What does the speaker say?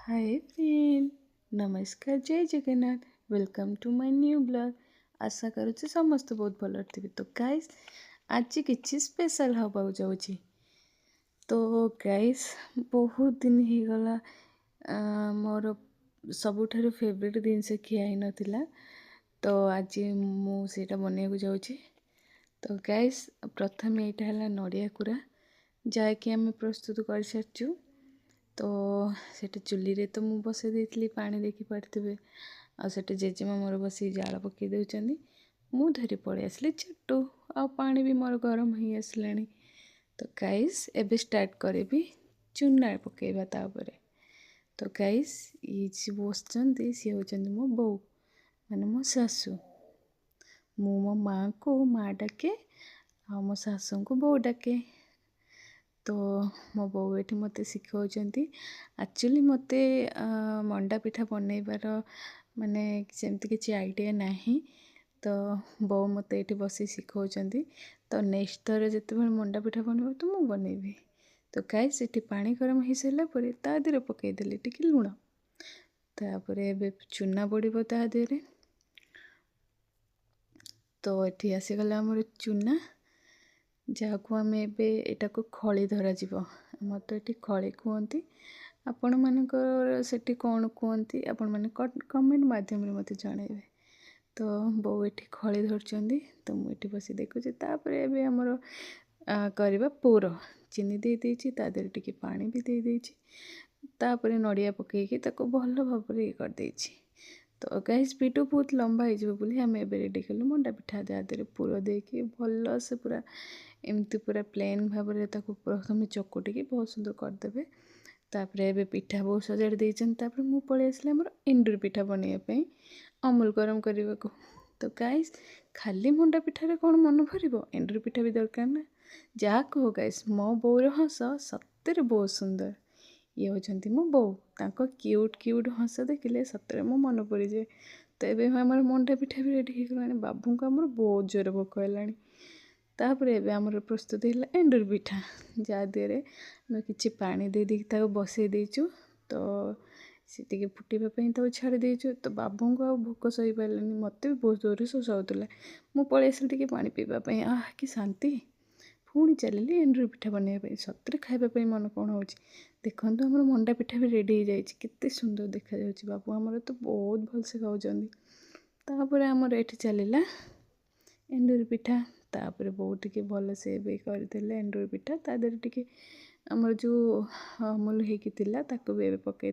हाय friend, नमस्कार, जय Jagannath. Welcome to my new blog. आशा करुच्ची समस्त बहुत भल थे। तो गाइस आज किसी स्पेशल हवा जाऊँगी। तो गाइस बहुत दिन ही गला मोर सबुठारु फेवरेट जिनस खिया नथिला। तो आज मुझे बनवाक जाऊँगी। तो गाइस प्रथम यहाँ है नड़िया कूरा जहाँकि आम प्रस्तुत कर सारिचु। तो सेठी चुली रे तो मु बसई देती पानी देखी पारे आठ जेजेमा मोर बस जाल पकई दौरान मु धरी पड़े आसली चट्टू आ पानी भी मोर गरम हो आसला। तो गाइस एबे स्टार्ट करी चूना पकेबा तापर। तो गाइस ये जी बसचंदी सी होचंदी मो बो माने मो सासू। मु मो माँ को माँ डाके आ मो सासू को बो डाके। तो मो बो ये मत शिखाऊँच। एक्चुअली मत मंडा पिठा बनइबार माने सेमती किसी आइडिया नहीं। तो बो मत ये बस शिखाऊँच। तो नेक्स्ट थर जिते मंडा पिठा बनइब तो मु बनइबी। तो गाइस ये पानी गरम हो सारा पर ता देहरे पकईदेली टिके लुण। तापर ए चूना पड़ो ता देहरे। तो ये आसीगला आमर चूना जहाँ को आम एटा को खली धरा मत तो ये खली कहती। आपण मानकर सेठी कौन कहती आपण मैंने कमेंट माध्यम मत जनइबे। तो बो ये खली धरचंदी। तो मुझे बस देखुची। तापर एबे हमर करवा पूर चीनी दे देछि ता देहरे टिके पानी भी दे देछि। तापर नड़िया पकईकी ताको भल भाव ये कर देछि। तो गाइस वीडियो बहुत लंबा हो बोली आम ए रेडी कलु मंडा पिठा जहाँ देहरे पूर देकी भल से पूरा एमती पूरा प्लेन भाव में प्रथम चकुटिकी बहुत सुंदर करदे। तापर ए पिठा बहुत सजाड़ देछन। तापर मु पळै आसले हमर एंडुर पिठा बनइबा अमूल गरम करने को। तो गाइस खाली मंडा पिठारे कौन मन भर एंडुर पिठा भी दरकार ना। जहाँ कहो गाइस मो बोर हस सतरे बहुत सुंदर। ये होचंती मो बो तांको क्यूट क्यूट हस देखिले सतरे मो मन पड़ जाए। तो ये आमर मंडा पिठा भी रेडी हो बाबू को आमर बहुत जोर भोक है। तापर एबे आमर प्रस्तुत है एंडुर पिठा जहाँ देहरे आम कि पानी दे दी बसई देचु। तो सी फुटापी तो छाड़ी देचु। तो बाबू को आ भोक सही पारानी मत भी बहुत जोर शोषाऊला। मु पलि आसली पानी पीवाई आह कि शांति। पुणी चलिए एंडुर पिठा बनवाई सतरे खावाई मन कौन हो देखो। आम मंडा पिठा भी रेडी हो जाए केते सुंदर देखा जाउछि। बाबू आमर तो बहुत भलसे खाऊँ। तापर आमर ये चलला एंडुर पिठा। तापर बहुत टिके भल से करदे एंडुर पिठा ता देहरे टिके आमर जो अमूल होती भी पकई